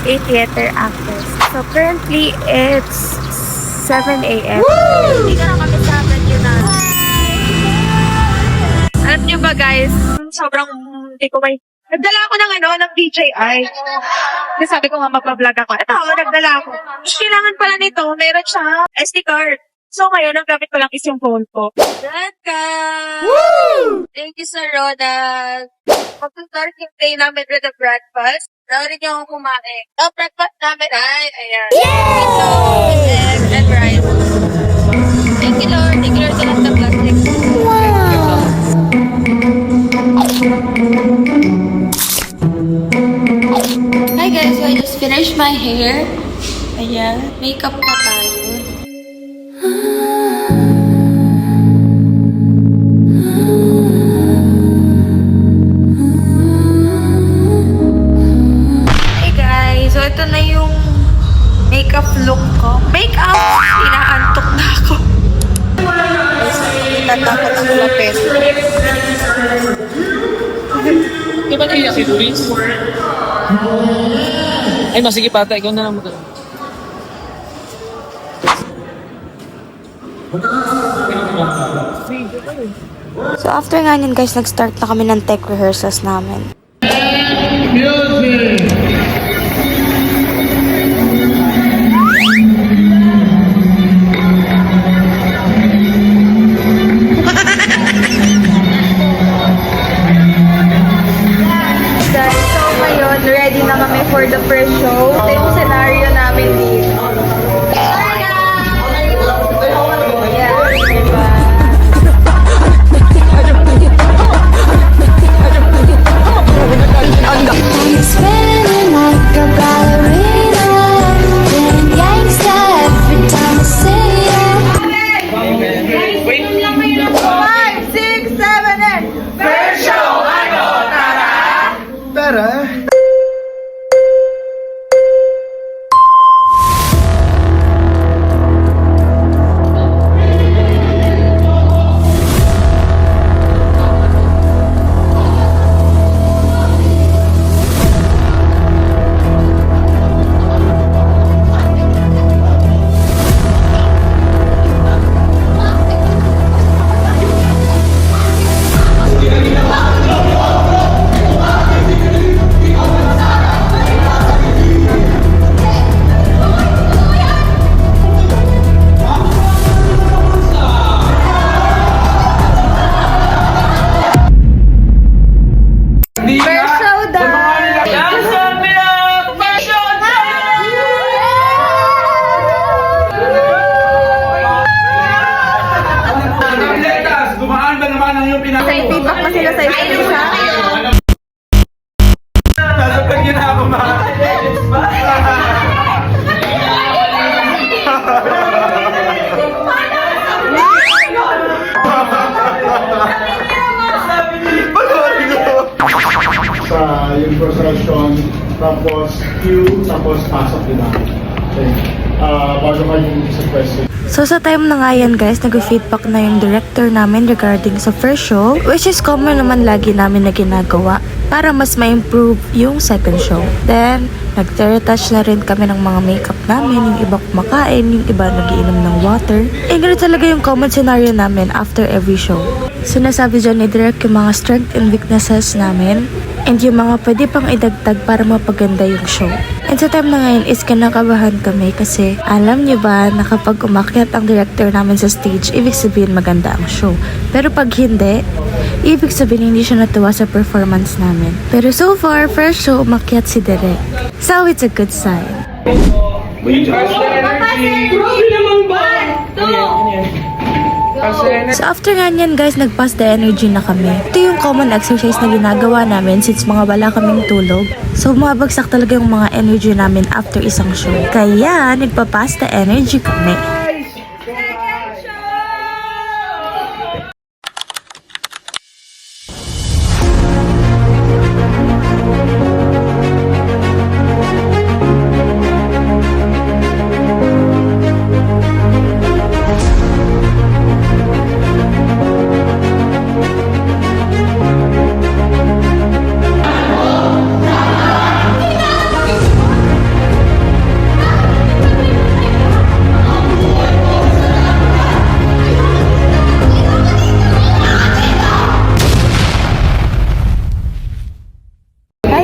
a theater actress. So currently, it's 7 a.m. Hindi ka na kami sa venue na. Alam niyo ba guys, sobrang hindi ko may... Nagdala ako ng DJI. Kasi sabi ko nga magpa-vlog ako. Ito, nagdala ako. Kailangan pala nito, meron siya SD card. So ngayon, ang gamit ko lang is yung phone ko. Welcome! Woo! Thank you, Sir Ronald. Mag-start yung day namin with the breakfast. Narin niyo akong kumain. Ang breakfast namin ay, ayan. Yay! Ito, egg and rice. Thank you, Lord. Thank you, Lord, sa lahat ng blessings. Wow! Hi guys, so I just finished my hair. Ayan, makeup na tayo. Hey guys, so ito na yung makeup look ko. Makeup! Inaantok na ako. Tatakot ang lapis. Di ba naiyak si Luis? Ay, sige pata, ikaw na lang mo. So after nga yun guys, nag-start na kami ng tech rehearsals namin. Music! Guys, so ngayon, ready na kami for the first show. Ito yung scenario namin dito. Spinning like a ballerina, getting gangsta every time I see you. 5, 6, 7, 8! First show! Ano? Tara! Tara! First show done! Gumaan ba naman ang iyong pinag- May feedback pa sila sa isa't isa. Nasaktan niyo na ako, ma. Sa yung procession, tapos queue, tapos pasok din namin. Okay. Bago kayo sa question. So sa time na nga yan guys, nag-feedback na yung director namin regarding sa first show, which is common naman lagi namin na ginagawa para mas ma-improve yung second show. Then, nag-retouch na rin kami ng mga makeup namin, yung iba kumakain, yung iba nagiinom ng water. Ganun talaga yung common scenario namin after every show. Sinasabi dyan ni Direk yung mga strength and weaknesses namin and yung mga pwede pang idagdag para mapaganda yung show. And sa time na ngayon is kinakabahan kami kasi alam niyo ba na kapag umakyat ang director namin sa stage, ibig sabihin maganda ang show. Pero pag hindi, ibig sabihin hindi siya natuwa sa performance namin. Pero so far, first show umakyat si Direk. So it's a good sign. So after nga niyan guys, nag-pass the energy na kami. Ito yung common exercise na ginagawa namin since mga wala kaming tulog. So mabagsak talaga yung mga energy namin after isang show. Kaya nagpa-pass the energy kami.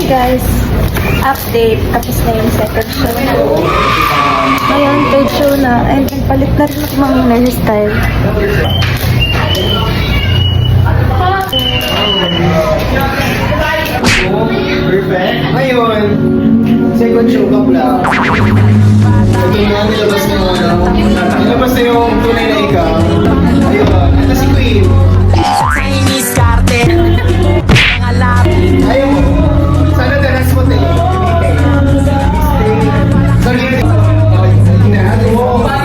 guys, update. Tapos na yung second show na. Ngayon, third show na. And palit na rin ako mga hairstyle. Perfect. Ngayon, second show ka lang. Ito na, nilabas na yung ano. Nilabas na yung tunay na ikaw. Ayun, ito si Queen. Chinese cartel. Ayaw mo. Sana danas mo tayo. Sorry. Wala mo yung ano pa.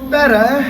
Tara!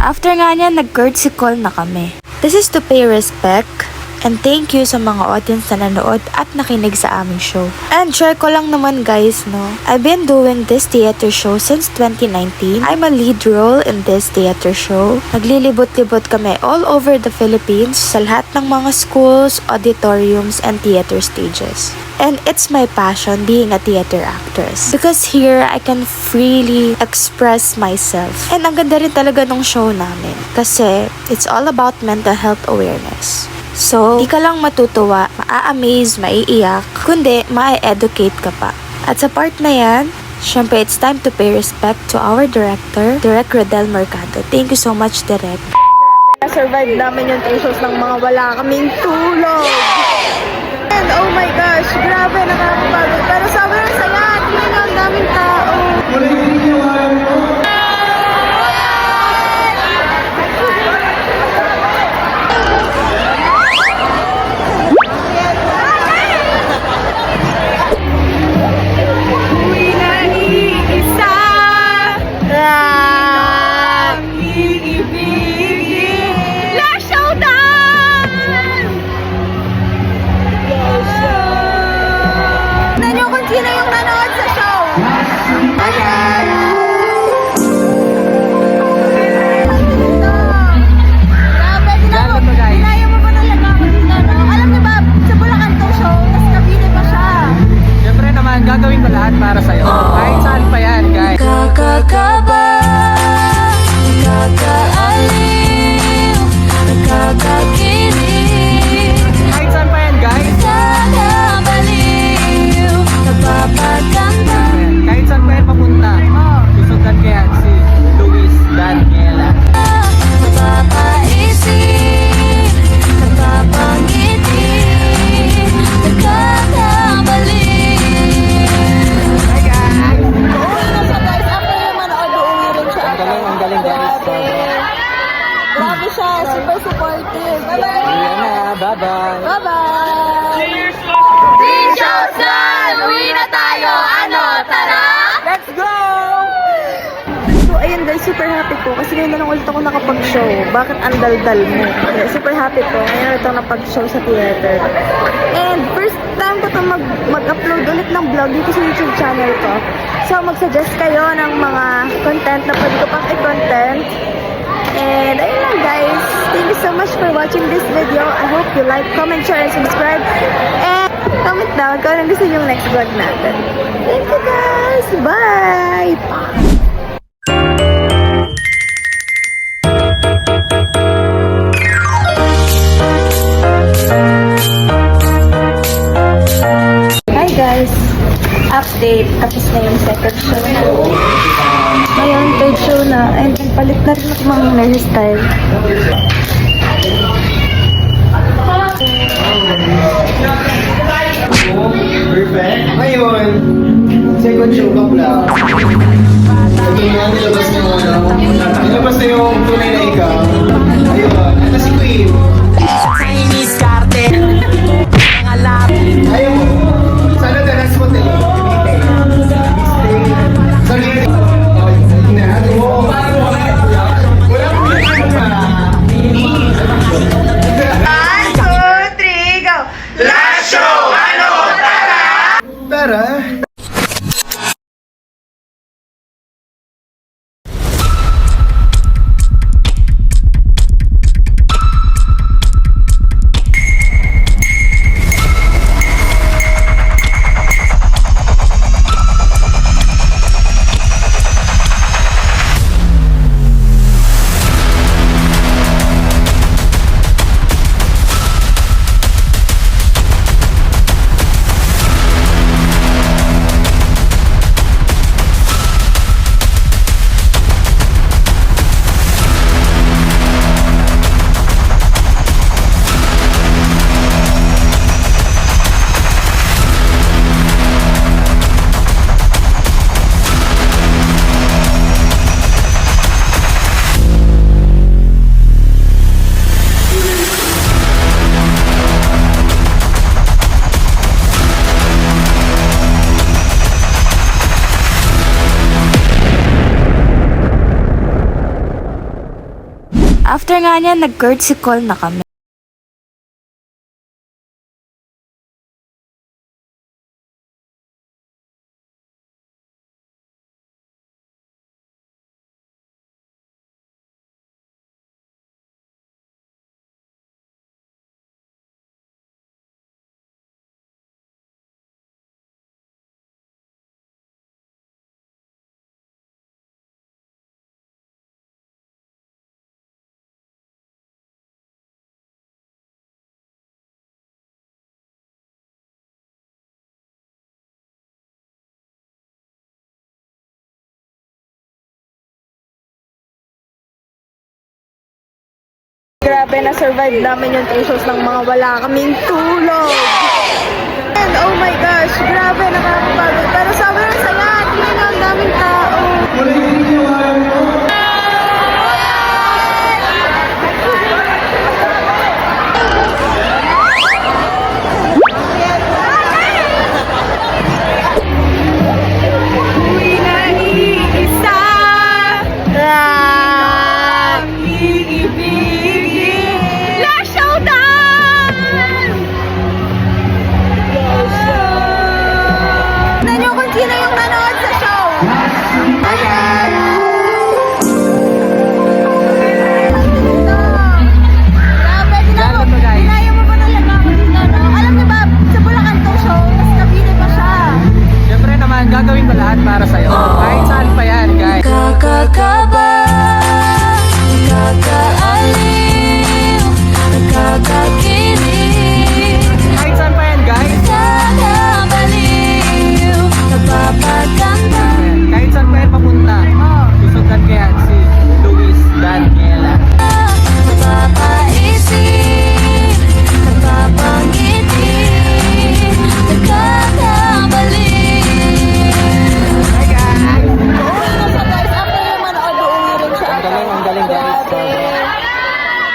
After nga niya, nag-courtesy call na kami. This is to pay respect and thank you sa mga audience na nanood at nakinig sa aming show. And share ko lang naman guys, no? I've been doing this theater show since 2019. I'm a lead role in this theater show. Naglilibot-libot kami all over the Philippines sa lahat ng mga schools, auditoriums, and theater stages. And it's my passion being a theater actress. Because here, I can freely express myself. And ang ganda rin talaga ng show namin. Kasi it's all about mental health awareness. So, di ka lang matutuwa, maa-amaze, maiiyak, kundi ma-educate ka pa. At sa part na yan, syempre it's time to pay respect to our director, Direk Rodel Mercado. Thank you so much, Direk. Survive namin yung 3 shows ng mga wala kaming tulog. And oh my gosh, grabe, nakakapagod. Pero sobrang saya, tingnan nyo, ang daming tao. Sino yung nanood sa show? Grabe, dinaya mo pa talaga ako dito, no? Alam niyo ba, sa Bulacan tong show, mas nabili pa siya. Siyempre naman, gagawin ko lahat para sa'yo. Kahit saan pa yan, guys. Kakakaba, nakakaaliw, nakakakilig, Kahit saan pa yan, guys. nakakabaliw, nagpapaganda. Kahit saan pa yan papunta. Susundan ko yan si Luis Daniela. Napapaisip, nagpapangiti, nagkakabaliw. Hi, guys. Uuwi na siya guys, after yung manood, uuwi rin siya. Ang galing, guys. Grabe siya, super supportive. Ayan na, bye-bye. Bye-bye! 3 shows na! Uwi na tayo! Ano? Tara! Let's go! So, ayun guys, super happy ko kasi ngayon na lang ulit ako nakapag-show. Bakit ang daldal mo? Kaya super happy ko. Ngayon ulit ako napag-show sa theater. And first time ko to mag-upload ulit ng vlog dito sa YouTube channel ko. So, mag-suggest kayo ng mga content na pwede ko pang i-content. And ayun lang guys. Thank you so much for watching this video. I hope you like, comment, share, and subscribe. And comment down kung anong gusto yung next vlog natin. Thank you guys! Bye! guys, update. Tapos na yung second show na. Ngayon, third show na. And nagpalit na rin ako mga hairstyle. Perfect. Ngayon, second show ka lang. Ito na, nilabas na yung nilabas na yung tunay na ikaw. Ayun, ito si Queen. Chinese cartel. Mga lap. Ayaw mo. Sana danas mo tayo. Sorry. Tara! After nga niya, nag-courtesy call na kami. Grabe, na-survive namin yung 3 shows ng mga wala kaming tulog. And oh my gosh, grabe, nakakapagod. Pero sobrang saya, tingnan nyo, ang daming tao. Gagawin ko lahat para sa'yo. Kahit saan pa yan, guys. Kakakaba, kakaaliw, nakakakilig, Kahit saan pa yan, guys. nakakabaliw, napapaganda. Kahit saan pa yan papunta. Susundan ko yan si Luis Daniela. Napapaisip, napapangiti, nakakabaliw. Ang galing, guys.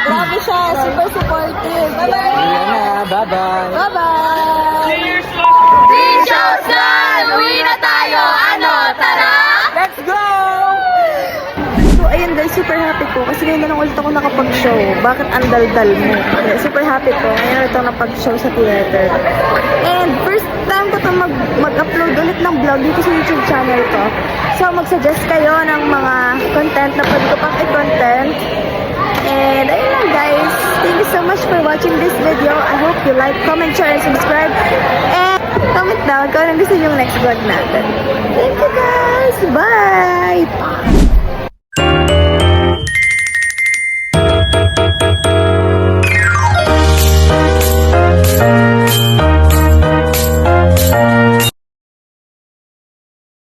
Grabe siya, super supportive. Ayan na, bye-bye. Bye-bye! 3 shows na! Uwi na tayo! Ano? Tara! Let's go! So, ayun guys, super happy ko. Kasi ngayon na lang ulit ako nakapag-show. Bakit ang dal-dal mo? Kaya super happy ko. Ngayon ulit ako napag-show sa theater. And first time ko ito mag-upload ulit ng vlog dito sa YouTube channel ko. So, mag-suggest kayo ng mga content na pwede ko pang i-content. And ayun lang guys. Thank you so much for watching this video. I hope you like, comment, share, and subscribe. And comment down kung anong gusto nyo yung next vlog natin. Thank you guys! Bye!